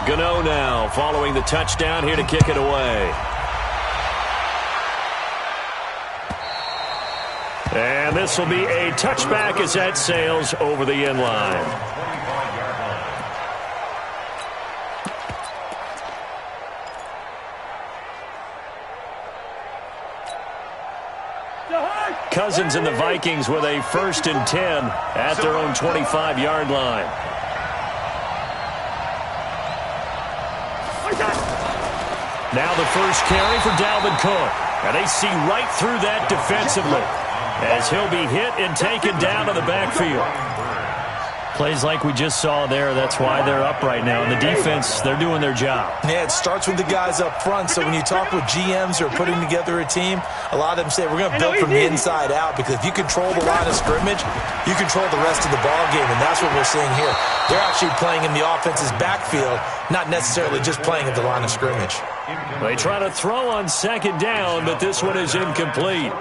Gano now following the touchdown here to kick it away. And this will be a touchback as that sails over the end line. Cousins and the Vikings with a 1st and 10 at their own 25-yard line. Now the first carry for Dalvin Cook. And they see right through that defensively as he'll be hit and taken down to the backfield. Plays like we just saw there, that's why they're up right now. And the defense, they're doing their job. Yeah, it starts with the guys up front. So when you talk with GMs who are putting together a team, a lot of them say we're going to build from the inside out, because if you control the line of scrimmage, you control the rest of the ball game, and that's what we're seeing here. They're actually playing in the offense's backfield, not necessarily just playing at the line of scrimmage. They try to throw on 2nd down, but this one is incomplete.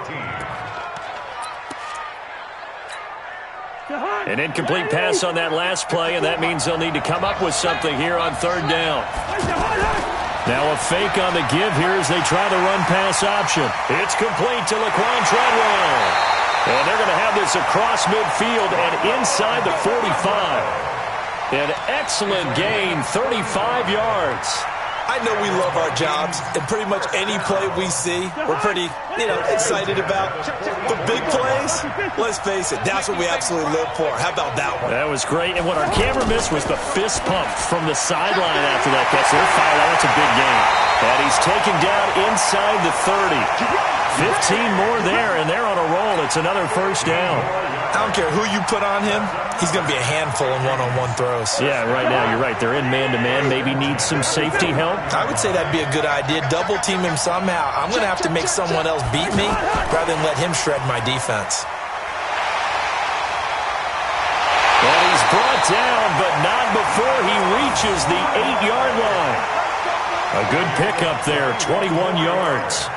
An incomplete pass on that last play, and that means they'll need to come up with something here on 3rd down. Now a fake on the give here as they try the run-pass option. It's complete to Laquan Treadwell. And they're going to have this across midfield and inside the 45. An excellent gain, 35 yards. I know we love our jobs, and pretty much any play we see, we're pretty, excited about. The big plays, let's face it, that's what we absolutely live for. How about that one? That was great, and what our camera missed was the fist pump from the sideline after that catch. They're fired out. That's a big game. And he's taken down inside the 30. 15 more there, and they're on a roll. It's another 1st down. I don't care who you put on him, he's going to be a handful in one-on-one throws. Yeah, right now, you're right. They're in man-to-man. Maybe need some safety help. I would say that'd be a good idea. Double team him somehow. I'm going to have to make someone else beat me rather than let him shred my defense. And he's brought down, but not before he reaches the 8-yard line. A good pickup there, 21 yards.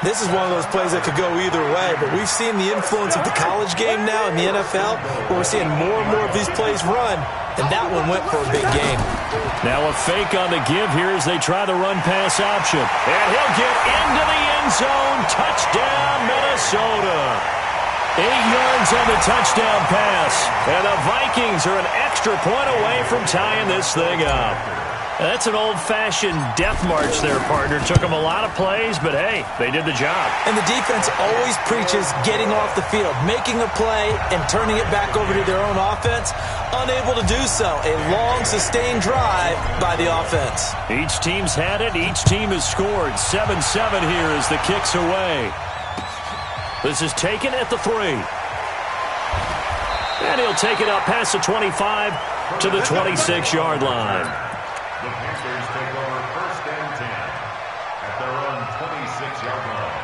This is one of those plays that could go either way, but we've seen the influence of the college game now in the NFL, where we're seeing more and more of these plays run, and that one went for a big gain. Now a fake on the give here as they try the run-pass option. And he'll get into the end zone. Touchdown, Minnesota. 8 yards on the touchdown pass. And the Vikings are an extra point away from tying this thing up. That's an old-fashioned death march there, partner. Took them a lot of plays, but hey, they did the job. And the defense always preaches getting off the field, making a play, and turning it back over to their own offense. Unable to do so. A long, sustained drive by the offense. Each team's had it. Each team has scored. 7-7 here as the kick's away. This is taken at the 3. And he'll take it up past the 25 to the 26-yard line. The Panthers take over 1st and 10 at their own 26-yard line.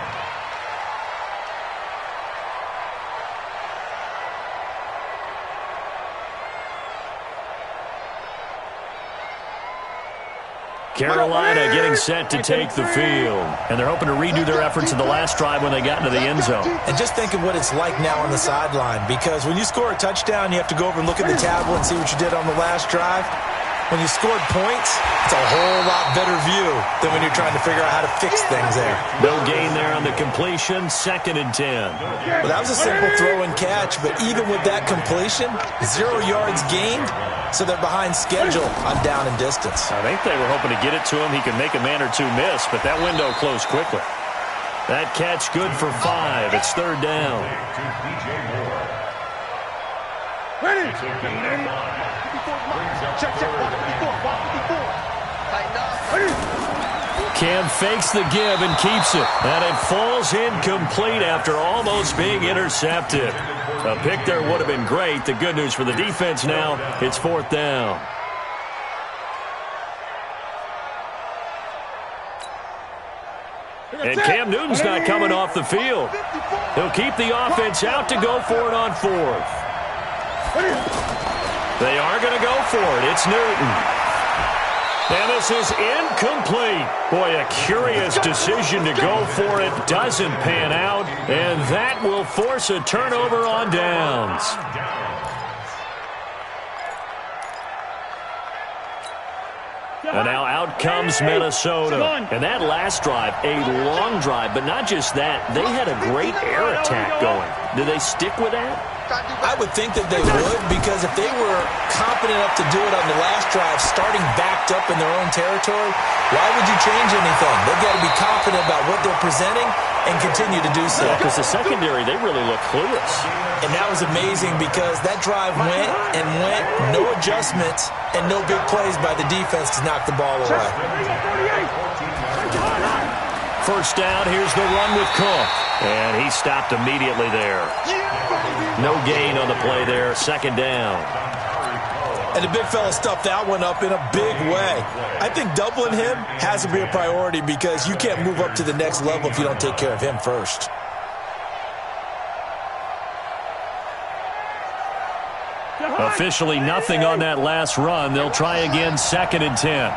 Carolina getting set to take the field. And they're hoping to redo their efforts in the last drive when they got into the end zone. And just think of what it's like now on the sideline, because when you score a touchdown, you have to go over and look at the tablet and see what you did on the last drive. When you scored points, it's a whole lot better view than when you're trying to figure out how to fix things there. No gain there on the completion, 2nd and 10. Well, that was a simple throw and catch, but even with that completion, 0 yards gained, so they're behind schedule on down and distance. I think they were hoping to get it to him. He could make a man or two miss, but that window closed quickly. That catch good for 5. It's 3rd down. Ready. Cam fakes the give and keeps it. And it falls incomplete after almost being intercepted. A pick there would have been great. The good news for the defense now, it's 4th down. And Cam Newton's not coming off the field. He'll keep the offense out to go for it on 4th. They are going to go for it. It's Newton. And this is incomplete. Boy, a curious decision to go for it. Doesn't pan out. And that will force a turnover on downs. And now out comes Minnesota. And that last drive, a long drive, but not just that. They had a great air attack going. Do they stick with that? I would think that they would, because if they were competent enough to do it on the last drive, starting backed up in their own territory, why would you change anything? They've got to be confident about what they're presenting and continue to do so. Because the secondary, they really look clueless. And that was amazing because that drive went and went, no adjustments and no big plays by the defense to knock the ball away. First down, here's the run with Cook. And he stopped immediately there. No gain on the play there, second down. And the big fella stuffed that one up in a big way. I think doubling him has to be a priority because you can't move up to the next level if you don't take care of him first. Officially nothing on that last run. They'll try again, second and 10.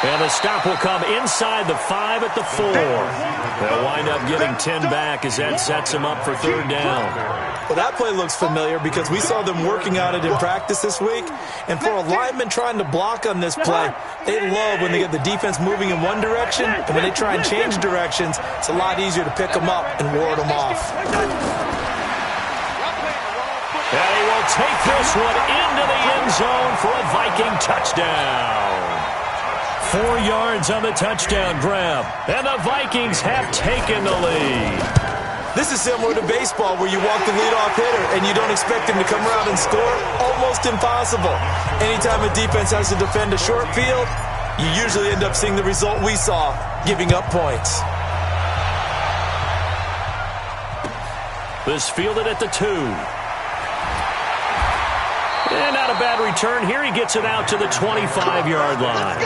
And the stop will come inside the 5 at the 4. They'll wind up getting 10 back as that sets them up for third down. Well, that play looks familiar because we saw them working on it in practice this week. And for a lineman trying to block on this play, they love when they get the defense moving in one direction. And when they try and change directions, it's a lot easier to pick them up and ward them off. And he will take this one into the end zone for a Viking touchdown. 4 yards on the touchdown grab. And the Vikings have taken the lead. This is similar to baseball where you walk the leadoff hitter and you don't expect him to come around and score. Almost impossible. Anytime a defense has to defend a short field, you usually end up seeing the result we saw, giving up points. This fielded at the 2. And not a bad return here. He gets it out to the 25-yard line.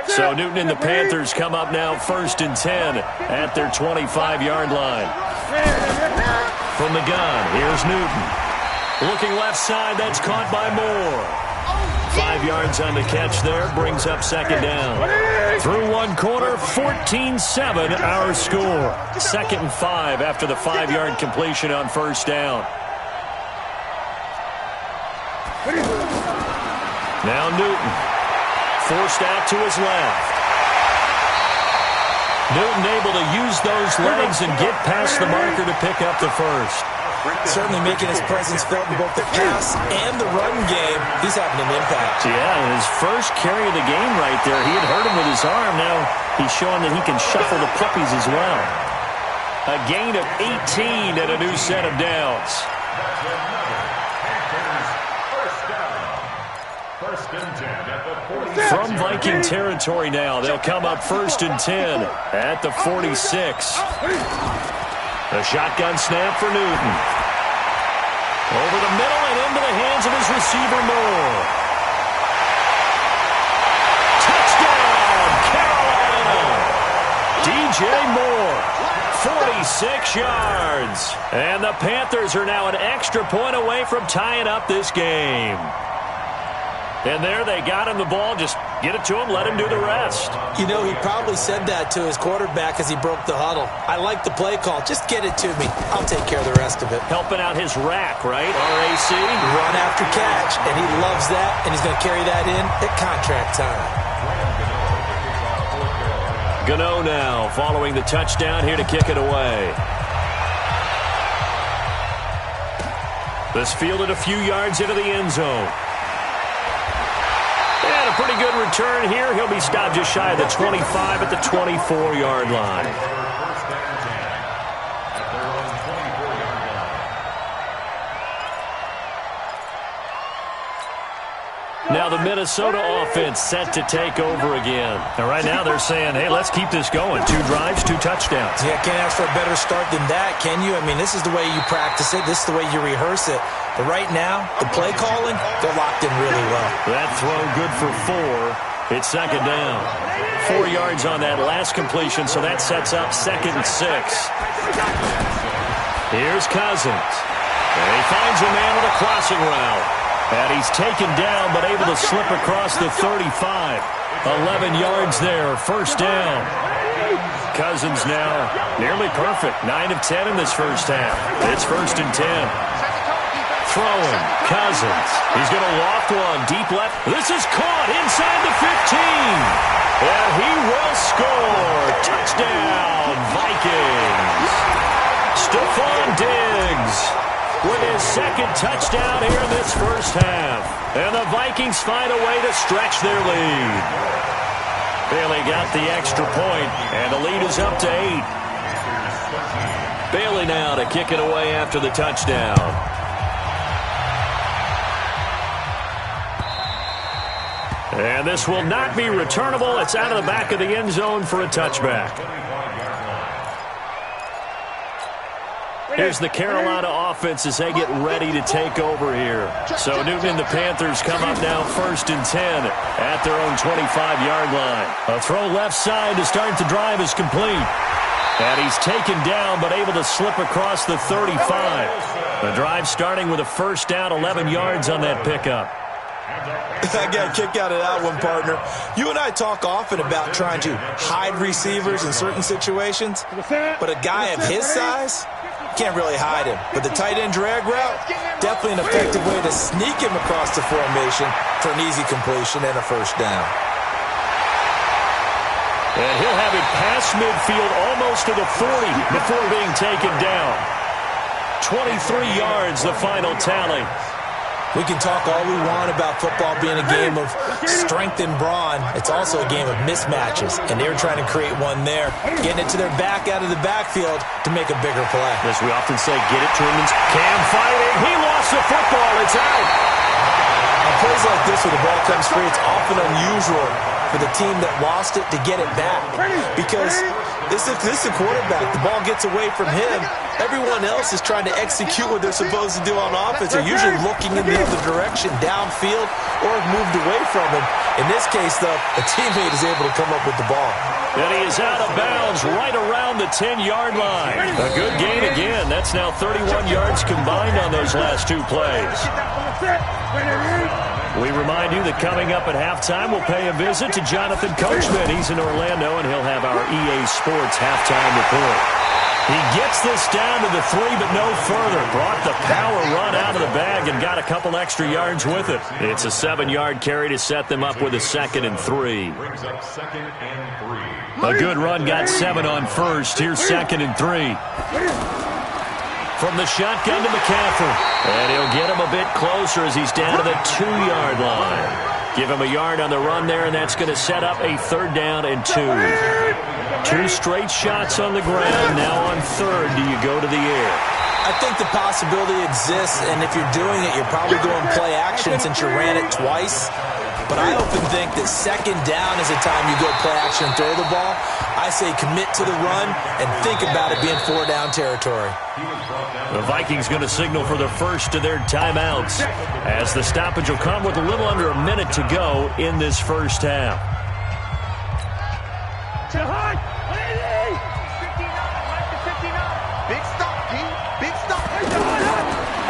So Newton and the Panthers come up now first and 10 at their 25-yard line. From the gun, here's Newton. Looking left side, that's caught by Moore. 5 yards on the catch there, brings up second down. Through one quarter, 14-7 our score. Second and 5 after the 5-yard completion on first down. Now Newton. Forced out to his left. Newton able to use those legs and get past the marker to pick up the first. Certainly making his presence felt in both the pass and the run game. He's having an impact. Yeah, his first carry of the game right there. He had hurt him with his arm. Now he's showing that he can shuffle the puppies as well. A gain of 18 and a new set of downs. From Viking territory now, they'll come up first and 10 at the 46. A shotgun snap for Newton. Over the middle and into the hands of his receiver, Moore. Touchdown, Carolina! DJ Moore, 46 yards. And the Panthers are now an extra point away from tying up this game. And there they got him the ball. Just get it to him, let him do the rest. You know, he probably said that to his quarterback as he broke the huddle. I like the play call. Just get it to me. I'll take care of the rest of it. Helping out his rack, right? RAC? Run after catch, and he loves that, and he's going to carry that in at contract time. Gano now following the touchdown here to kick it away. This fielded a few yards into the end zone. And a pretty good return here. He'll be stopped just shy of the 25 at the 24-yard line. Now the Minnesota offense set to take over again. And right now they're saying, hey, let's keep this going. 2 drives, 2 touchdowns. Yeah, can't ask for a better start than that, can you? I mean, this is the way you practice it. This is the way you rehearse it. But right now, the play calling, they're locked in really well. That throw good for 4. It's second down. 4 yards on that last completion, so that sets up second and 6. Here's Cousins. And he finds a man with a crossing route. And he's taken down but able to slip across the 35. 11 yards there, first down. Cousins now nearly perfect. 9 of 10 in this first half. It's 1st and 10. Throwing, Cousins. He's going to loft one deep left. This is caught inside the 15. And he will score. Touchdown, Vikings. Stephon Diggs with his second touchdown here in this first half. And the Vikings find a way to stretch their lead. Bailey got the extra point, and the lead is up to 8. Bailey now to kick it away after the touchdown. And this will not be returnable. It's out of the back of the end zone for a touchback. Here's the Carolina offense as they get ready to take over here. So Newton and the Panthers come up now 1st and 10 at their own 25-yard line. A throw left side to start the drive is complete. And he's taken down but able to slip across the 35. The drive starting with a first down, 11 yards on that pickup. I got a kick out of that one, partner. You and I talk often about trying to hide receivers in certain situations, but a guy of his size can't really hide him. But the tight end drag route, definitely an effective way to sneak him across the formation for an easy completion and a first down. And he'll have it past midfield almost to the 40 before being taken down. 23 yards, the final tally. We can talk all we want about football being a game of strength and brawn. It's also a game of mismatches, and they're trying to create one there, getting it to their back out of the backfield to make a bigger play. As we often say, get it to him. Cam fighting. He lost the football. It's out. On plays like this where the ball comes free, it's often unusual for the team that lost it to get it back, because this is a quarterback. The ball gets away from him. Everyone else is trying to execute what they're supposed to do on offense. They're usually looking in the other direction, downfield, or moved away from him. In this case, though, a teammate is able to come up with the ball. And he is out of bounds right around the 10-yard line. A good gain again. That's now 31 yards combined on those last two plays. We remind you that coming up at halftime, we'll pay a visit to Jonathan Coachman. He's in Orlando, and he'll have our EA Sports halftime report. He gets this down to the 3, but no further. Brought the power run out of the bag and got a couple extra yards with it. It's a 7-yard carry to set them up with a 2nd and 3. Brings up 2nd and 3. A good run got 7 on first. Here's 2nd and 3. From the shotgun to McCaffrey. And he'll get him a bit closer as he's down to the 2-yard line. Give him a yard on the run there, and that's going to set up a 3rd down and 2. 2 straight shots on the ground. Now on 3rd, do you go to the air? I think the possibility exists, and if you're doing it, you're probably going play action since you ran it twice. But I often think that 2nd down is the time you go play action and throw the ball. I say commit to the run and think about it being 4-down territory. The Vikings going to signal for the first of their timeouts as the stoppage will come with a little under a minute to go in this first half.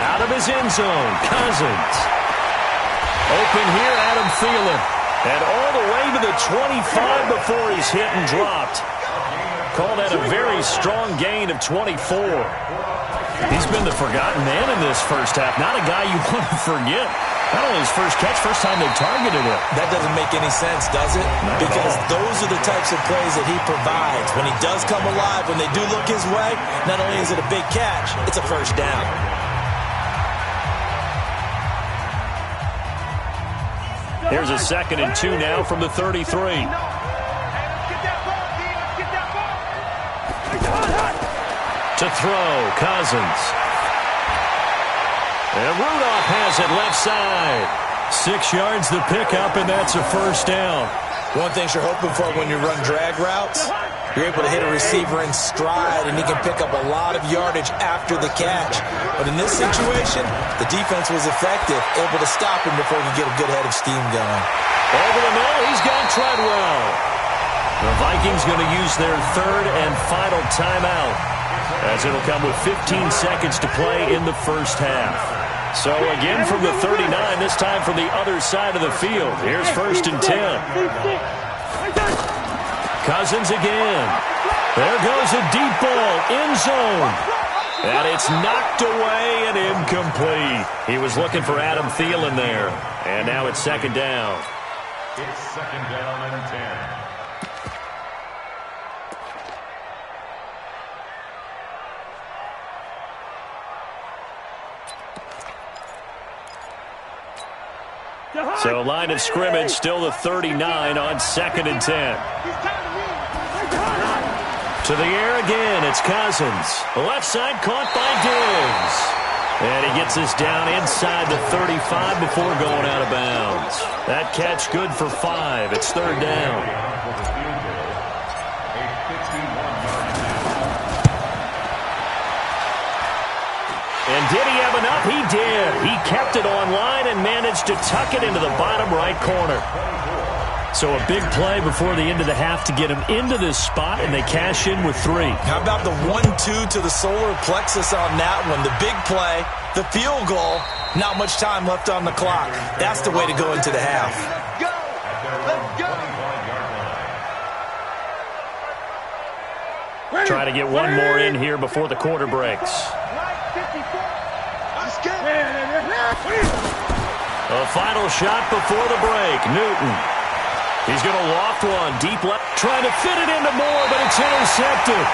Out of his end zone, Cousins. Open here, Adam Thielen. And all the way to the 25 before he's hit and dropped. Call that a very strong gain of 24. He's been the forgotten man in this first half. Not a guy you want to forget. Not only his first catch, first time they targeted him. That doesn't make any sense, does it? Because those are the types of plays that he provides. When he does come alive, when they do look his way, not only is it a big catch, it's a first down. Here's a 2nd and 2 now from the 33. To throw, Cousins. And Rudolph has it left side. 6 yards the pickup, and that's a first down. One thing you're hoping for when you run drag routes, you're able to hit a receiver in stride, and he can pick up a lot of yardage after the catch. But in this situation, the defense was effective, able to stop him before he could get a good head of steam going. Over the middle, he's got Treadwell. The Vikings going to use their 3rd and final timeout as it'll come with 15 seconds to play in the first half. So again from the 39, this time from the other side of the field. Here's 1st and 10. Cousins again. There goes a deep ball, end zone. And it's knocked away and incomplete. He was looking for Adam Thielen there. And now it's 2nd down. It's 2nd down and 10. So line of scrimmage still the 39 on 2nd and 10. To the air again, it's Cousins. Left side caught by Diggs. And he gets us down inside the 35 before going out of bounds. That catch good for 5. It's 3rd down. And did he have enough? He did. He kept it online and managed to tuck it into the bottom right corner. So a big play before the end of the half to get him into this spot, and they cash in with 3. How about the 1-2 to the solar plexus on that one? The big play, the field goal, not much time left on the clock. That's the way to go into the half. Try to get one more in here before the quarter breaks. A final shot before the break. Newton. He's going to loft one deep left. Trying to fit it into Moore, but it's intercepted.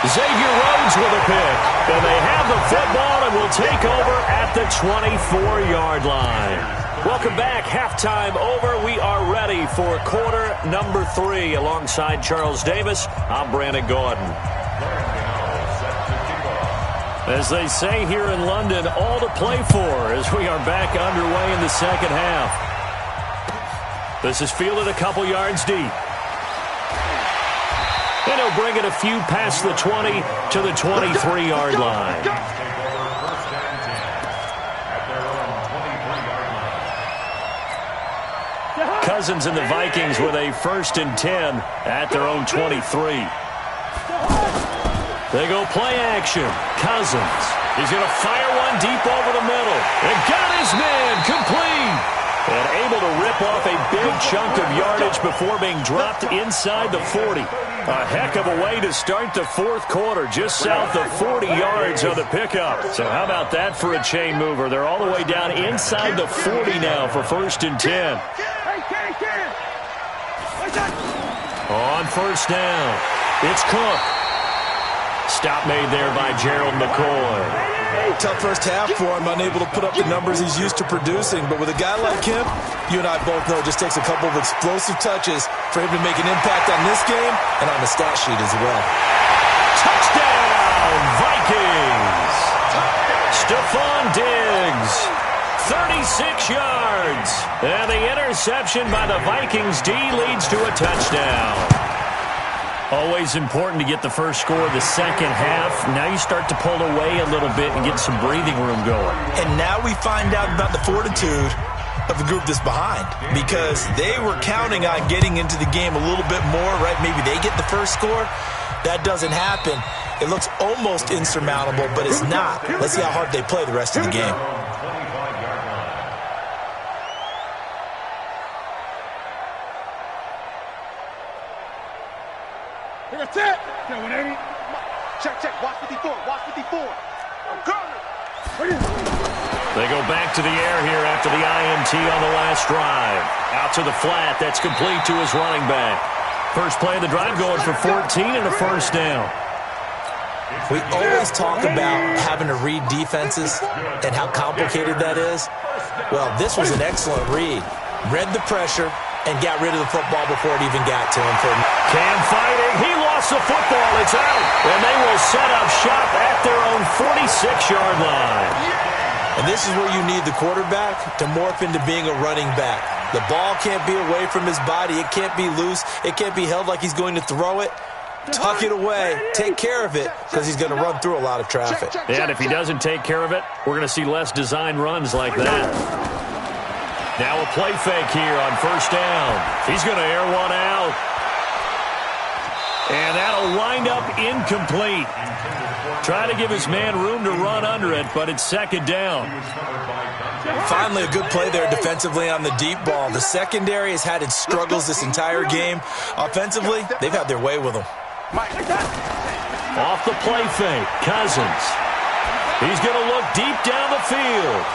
Xavier Rhodes with a pick. And they have the football and will take over at the 24-yard line. Welcome back. Halftime over. We are ready for quarter number 3. Alongside Charles Davis, I'm Brandon Gordon. As they say here in London, all to play for as we are back underway in the second half. This is fielded a couple yards deep. And he'll bring it a few past the 20 to the 23-yard line. Cousins and the Vikings with a 1st and 10 at their own 23. They go play action. Cousins. He's going to fire one deep over the middle. And got his man complete. And able to rip off a big chunk of yardage before being dropped inside the 40. A heck of a way to start the 4th quarter. Just south of 40 yards on the pickup. So how about that for a chain mover? They're all the way down inside the 40 now for 1st and 10. On 1st down, it's Cook. Stop made there by Gerald McCoy. Tough first half for him, unable to put up the numbers he's used to producing. But with a guy like him, you and I both know it just takes a couple of explosive touches for him to make an impact on this game and on the stat sheet as well. Touchdown, Vikings! Stephon Diggs, 36 yards. And the interception by the Vikings D leads to a touchdown. Always important to get the first score of the second half. Now you start to pull away a little bit and get some breathing room going. And now we find out about the fortitude of the group that's behind, because they were counting on getting into the game a little bit more, right? Maybe they get the first score. That doesn't happen. It looks almost insurmountable, but it's not. Let's see how hard they play the rest of the game. That's it. No, 180. Check. Watch 54. Watch 54. I'm coming. They go back to the air here after the INT on the last drive. Out to the flat. That's complete to his running back. First play of the drive going for 14 and a 1st down. We always talk about having to read defenses and how complicated that is. Well, this was an excellent read. Read the pressure and got rid of the football before it even got to him. Cam fighting. He lost the football. It's out. And they will set up shop at their own 46-yard line. And this is where you need the quarterback to morph into being a running back. The ball can't be away from his body. It can't be loose. It can't be held like he's going to throw it. Tuck it away. Take care of it, because he's going to run through a lot of traffic. And if he doesn't take care of it, we're going to see less design runs like that. Now a play fake here on 1st down. He's going to air one out. And that'll wind up incomplete. Trying to give his man room to run under it, but it's second down. Finally, a good play there defensively on the deep ball. The secondary has had its struggles this entire game. Offensively, they've had their way with them. Off the play fake, Cousins. He's going to look deep down the field.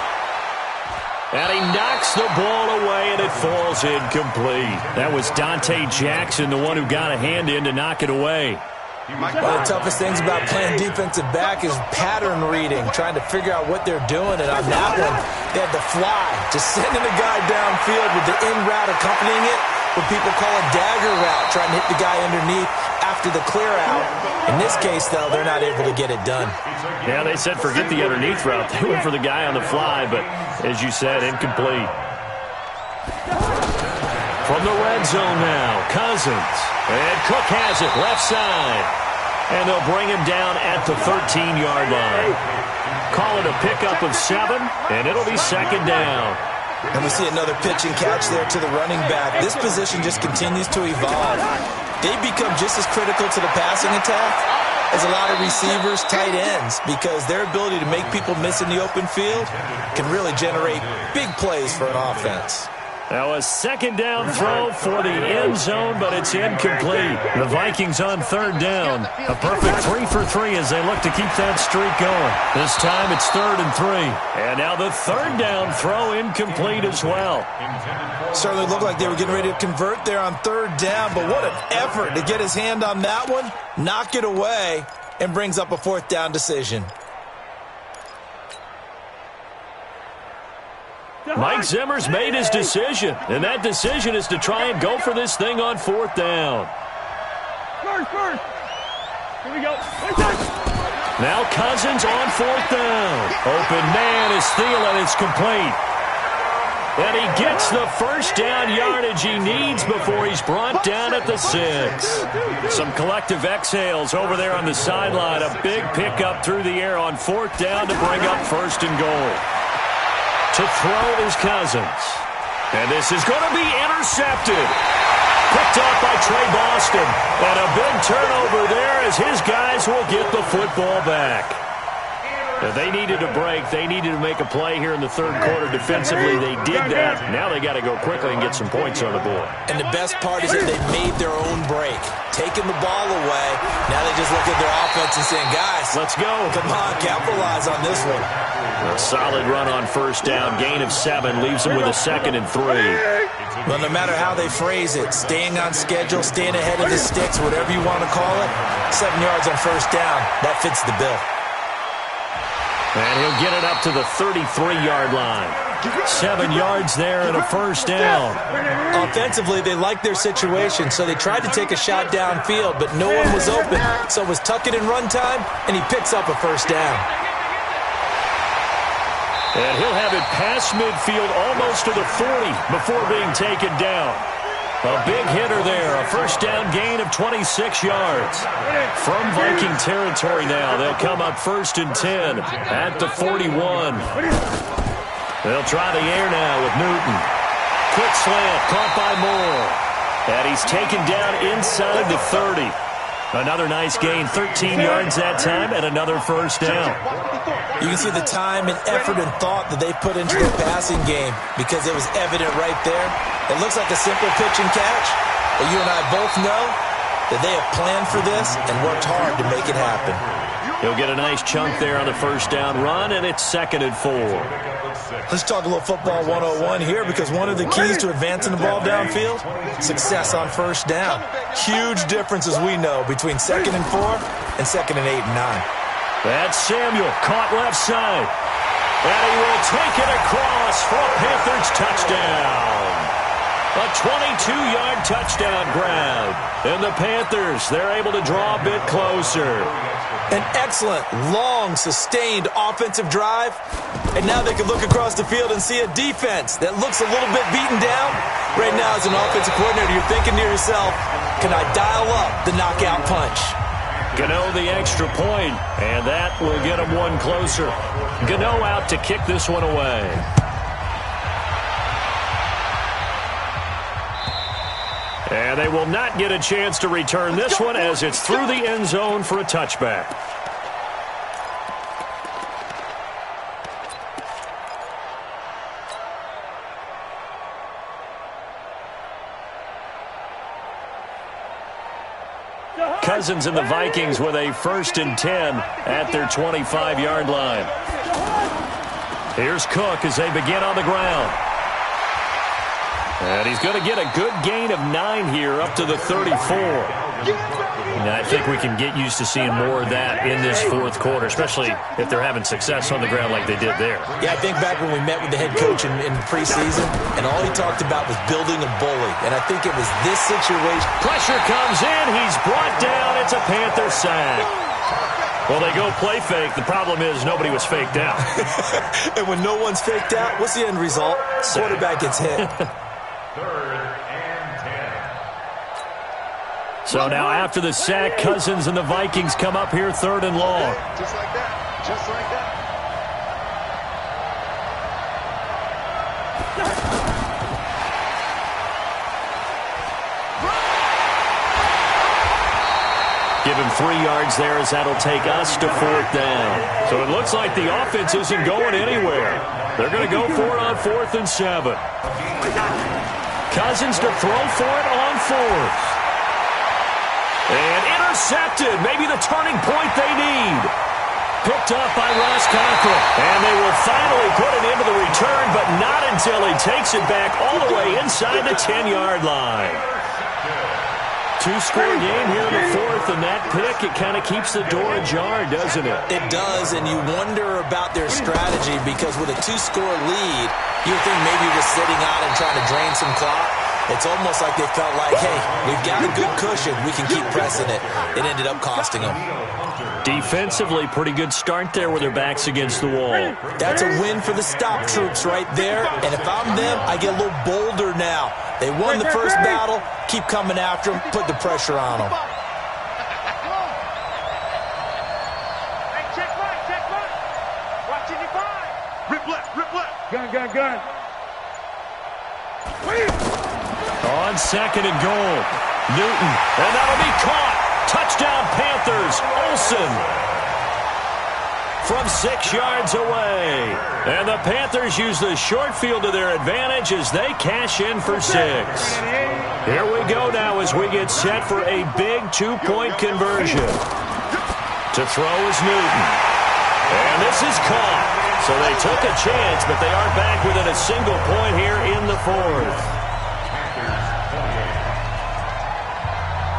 And he knocks the ball away, and it falls incomplete. That was Dante Jackson, the one who got a hand in to knock it away. One of the toughest things about playing defensive back is pattern reading, trying to figure out what they're doing. And on that one, they had the fly, just sending a guy downfield with the in route accompanying it, what people call a dagger route, trying to hit the guy underneath after the clear out. In this case, though, they're not able to get it done. Yeah, they said forget the underneath route. They went for the guy on the fly, but as you said, incomplete. From the red zone now, Cousins. And Cook has it left side. And they'll bring him down at the 13-yard line. Call it a pickup of 7, and it'll be second down. And we see another pitch and catch there to the running back. This position just continues to evolve. They become just as critical to the passing attack as a lot of receivers, tight ends, because their ability to make people miss in the open field can really generate big plays for an offense. Now a second down throw for the end zone, but it's incomplete. The Vikings on third down. A perfect 3 for 3 as they look to keep that streak going. This time it's 3rd and 3. And now the third down throw incomplete as well. Certainly looked like they were getting ready to convert there on third down, but what an effort to get his hand on that one, knock it away, and brings up a 4th down decision. Mike Zimmer's made his decision, and that decision is to try and go for this thing on 4th down. First. Here we go. Now Cousins on 4th down. Open man is Thielen. It's complete. And he gets the first down yardage he needs before he's brought down at the 6. Some collective exhales over there on the sideline. A big pickup through the air on 4th down to bring up 1st and goal. To throw is Cousins. And this is going to be intercepted. Picked off by Trey Boston. And a big turnover there as his guys will get the football back. If they needed a break, they needed to make a play here in the 3rd quarter defensively. They did that. Now they got to go quickly and get some points on the board. And the best part is that they made their own break. Taking the ball away. Now they just look at their offense and saying, guys, let's go. Come on, capitalize on this one. A solid run on 1st down. Gain of 7 leaves them with a 2nd and 3. Well, no matter how they phrase it, staying on schedule, staying ahead of the sticks, whatever you want to call it, 7 yards on 1st down, that fits the bill. And he'll get it up to the 33-yard line. 7 yards there and a 1st down. Offensively, they liked their situation, so they tried to take a shot downfield, but no one was open. So it was tuck it in run time, and he picks up a 1st down. And he'll have it past midfield almost to the 40 before being taken down. A big hitter there, a 1st down gain of 26 yards. From Viking territory now, they'll come up 1st and 10 at the 41. They'll try the air now with Newton. Quick slant, caught by Moore. And he's taken down inside the 30. Another nice gain, 13 yards that time, and another 1st down. You can see the time and effort and thought that they put into their passing game because it was evident right there. It looks like a simple pitch and catch, but you and I both know that they have planned for this and worked hard to make it happen. He'll get a nice chunk there on the 1st down run, and it's 2nd and 4. Let's talk a little football 101 here because one of the keys to advancing the ball downfield, success on 1st down. Huge difference, as we know, between 2nd and 4 and 2nd and 8 and 9. That's Samuel, caught left side. And he will take it across for a Panthers touchdown. A 22-yard touchdown grab. And the Panthers, they're able to draw a bit closer. An excellent, long, sustained offensive drive. And now they can look across the field and see a defense that looks a little bit beaten down. Right now, as an offensive coordinator, you're thinking to yourself, can I dial up the knockout punch? Gano the extra point, and that will get him one closer. Gano out to kick this one away. And they will not get a chance to return this one as it's through the end zone for a touchback. Cousins and the Vikings with a 1st and 10 at their 25-yard line. Here's Cook as they begin on the ground. And he's going to get a good gain of 9 here up to the 34. And I think we can get used to seeing more of that in this fourth quarter, especially if they're having success on the ground like they did there. Yeah, I think back when we met with the head coach in preseason, and all he talked about was building a bully. And I think it was this situation. Pressure comes in. He's brought down. It's a Panther sack. Well, they go play fake. The problem is nobody was faked out. And when no one's faked out, what's the end result? Quarterback gets hit. 3rd and 10. So now after the sack, Cousins and the Vikings come up here 3rd and long. Just like that. Just like that. Give him 3 yards there as that'll take us to 4th down. So it looks like the offense isn't going anywhere. They're going to go for it on 4th and 7. Cousins to throw for it on 4th. And intercepted. Maybe the turning point they need. Picked up by Ross Cockrell. And they will finally put it into the return, but not until he takes it back all the way inside the 10-yard line. 2-score game here in the 4th, and that pick, it kind of keeps the door ajar, doesn't it? It does, and you wonder about their strategy because with a 2-score lead, you would think maybe just sitting on and trying to drain some clock. It's almost like they felt like, hey, we've got a good cushion. We can keep pressing it. It ended up costing them. Defensively, pretty good start there with their backs against the wall. That's a win for the stop troops right there. And if I'm them, I get a little bolder now. They won the first battle. Keep coming after them. Put the pressure on them. Hey, check right, check right. Watch it, divide. Rip left, rip left. Gun, gun, gun. On 2nd and goal, Newton, and that'll be caught. Touchdown Panthers, Olsen. From 6 yards away. And the Panthers use the short field to their advantage as they cash in for 6. Here we go now as we get set for a big 2-point conversion. To throw is Newton. And this is caught. So they took a chance, but they are back within a single point here in the 4th.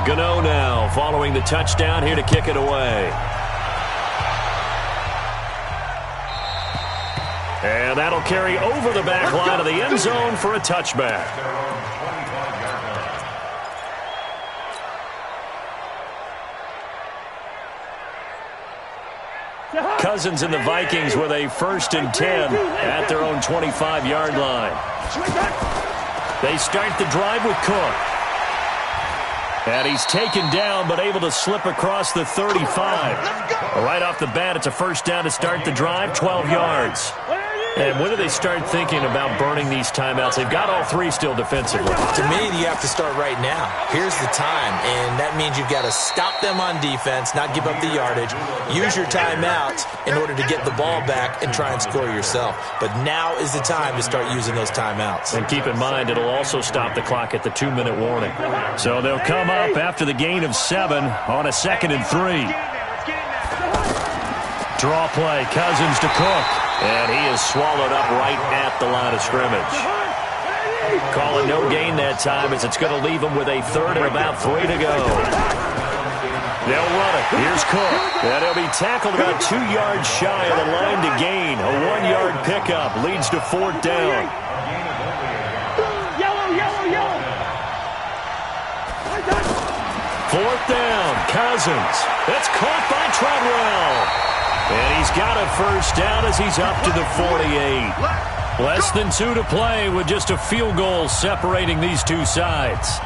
Gano now following the touchdown here to kick it away. And that'll carry over the back line of the end zone for a touchback. Cousins and the Vikings with a 1st and 10 at their own 25-yard line. They start the drive with Cook. And he's taken down, but able to slip across the 35. Right off the bat, it's a 1st down to start the drive, 12 yards. And when do they start thinking about burning these timeouts? They've got all 3 still defensively. To me, you have to start right now. Here's the time, and that means you've got to stop them on defense, not give up the yardage, use your timeouts in order to get the ball back and try and score yourself. But now is the time to start using those timeouts. And keep in mind, it'll also stop the clock at the 2-minute warning. So they'll come up after the gain of 7 on a 2nd and 3. Draw play, Cousins to Cook. And he is swallowed up right at the line of scrimmage. Call it no gain that time as it's going to leave him with a 3rd and about 3 to go. They'll run it. Here's Cook. And he'll be tackled about 2 yards shy of the line to gain. A 1-yard pickup leads to 4th down. Yellow, yellow, yellow. 4th down, Cousins. That's caught by Treadwell. And he's got a 1st down as he's up to the 48. Less than 2 to play with just a field goal separating these two sides.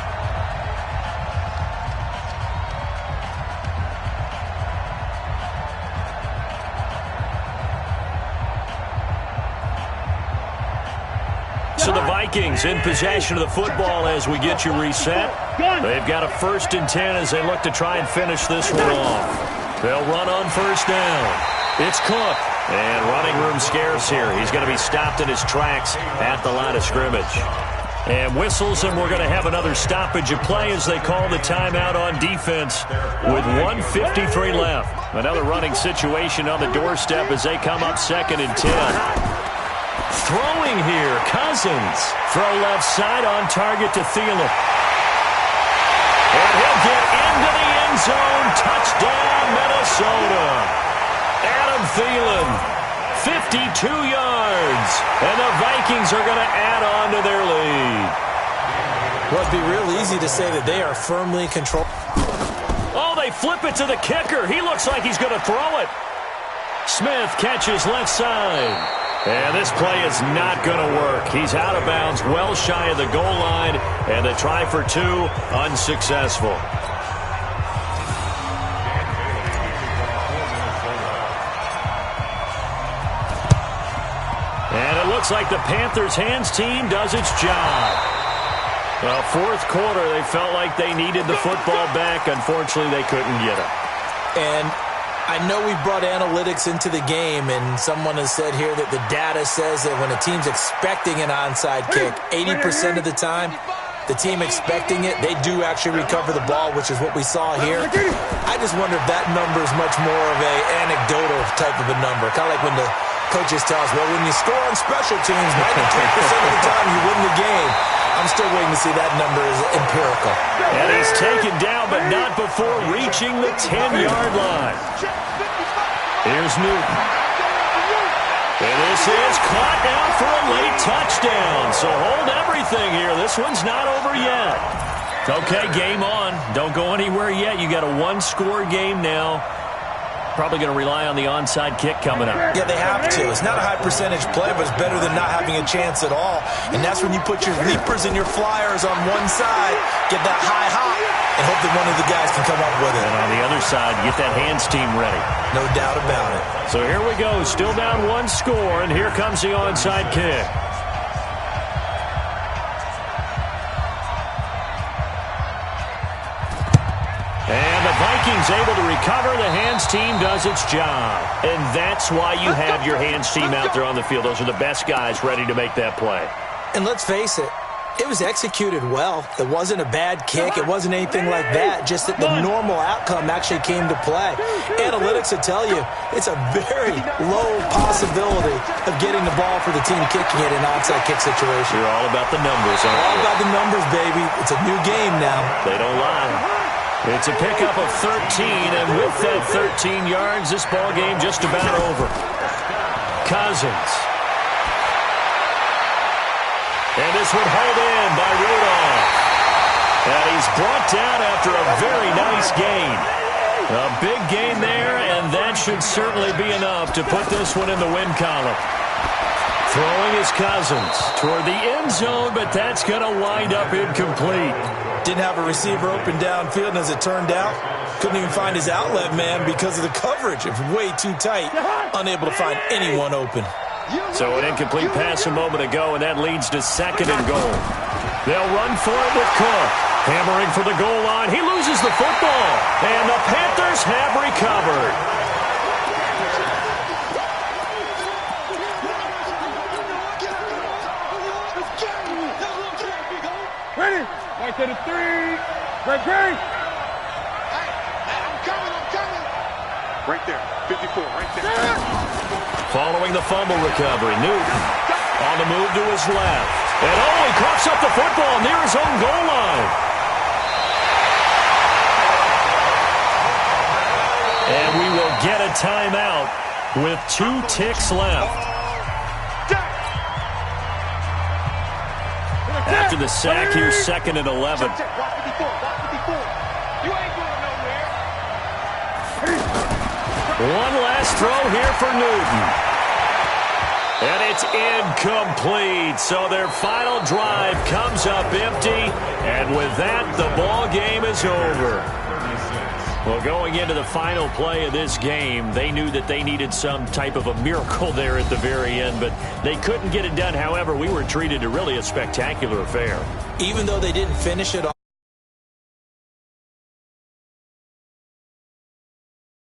So the Vikings in possession of the football as we get you reset. They've got a 1st and 10 as they look to try and finish this one off. They'll run on 1st down. It's Cook. And running room scarce here. He's going to be stopped in his tracks at the line of scrimmage. And whistles, and we're going to have another stoppage of play as they call the timeout on defense with 1:53 left. Another running situation on the doorstep as they come up 2nd and 10. Throwing here, Cousins. Throw left side on target to Thielen. And he'll get into the end zone. Touchdown, Minnesota. Adam Thielen, 52 yards. And the Vikings are going to add on to their lead. Well, it'd be real easy to say that they are firmly controlled. Oh, they flip it to the kicker. He looks like he's going to throw it. Smith catches left side. And this play is not going to work. He's out of bounds, well shy of the goal line, and the try for 2, unsuccessful. And it looks like the Panthers' hands team does its job. Well, 4th quarter, they felt like they needed the football back. Unfortunately, they couldn't get it. And I know we brought analytics into the game, and someone has said here that the data says that when a team's expecting an onside kick, 80% of the time, the team expecting it, they do actually recover the ball, which is what we saw here. I just wonder if that number is much more of a anecdotal type of a number, kind of like when the coaches tell us, well, when you score on special teams, 93% of the time you win the game. I'm still waiting to see that number is empirical. And he's taken down, but not before reaching the 10-yard line. Here's Newton. And this is caught now for a late touchdown. So hold everything here. This one's not over yet. Okay, game on. Don't go anywhere yet. You got a 1-score game now. Probably going to rely on the onside kick coming up. Yeah, they have to. It's not a high percentage play, but it's better than not having a chance at all. And that's when you put your leapers and your flyers on one side, get that high hop, and hope that one of the guys can come up with it. And on the other side, get that hands team ready. No doubt about it. So here we go. Still down 1 score, and here comes the onside kick. And the Vikings able to recover. The hands team does its job. And that's why you have your hands team out there on the field. Those are the best guys ready to make that play. And let's face it, it was executed well. It wasn't a bad kick. It wasn't anything like that. Just that the normal outcome actually came to play. Analytics will tell you it's a very low possibility of getting the ball for the team kicking it in an onside kick situation. You're all about the numbers, aren't you? All about the numbers, baby. It's a new game now. They don't lie. It's a pickup of 13, and with that 13 yards, this ball game just about over. Cousins. And this one hauled in by Rudolph. And he's brought down after a very nice gain. A big gain there, and that should certainly be enough to put this one in the win column. Throwing his Cousins toward the end zone, but that's going to wind up incomplete. Didn't have a receiver open downfield, and as it turned out, couldn't even find his outlet man because of the coverage. It was way too tight, unable to find anyone open. So an incomplete pass a moment ago, and that leads to 2nd and goal. They'll run for it with Cook. Hammering for the goal line. He loses the football, and the Panthers have recovered. Ready? Right to the 3. Great. I'm coming. Right there. 54, right there. Following the fumble recovery, Newton on the move to his left. And he coughs up the football near his own goal line. And we will get a timeout with 2 ticks left. After the sack, here's 2nd and 11. Watch 54. You ain't going nowhere. One last throw here for Newton. And it's incomplete. So their final drive comes up empty. And with that, the ball game is over. Well, going into the final play of this game, they knew that they needed some type of a miracle there at the very end, but they couldn't get it done. However, we were treated to really a spectacular affair. Even though they didn't finish it off.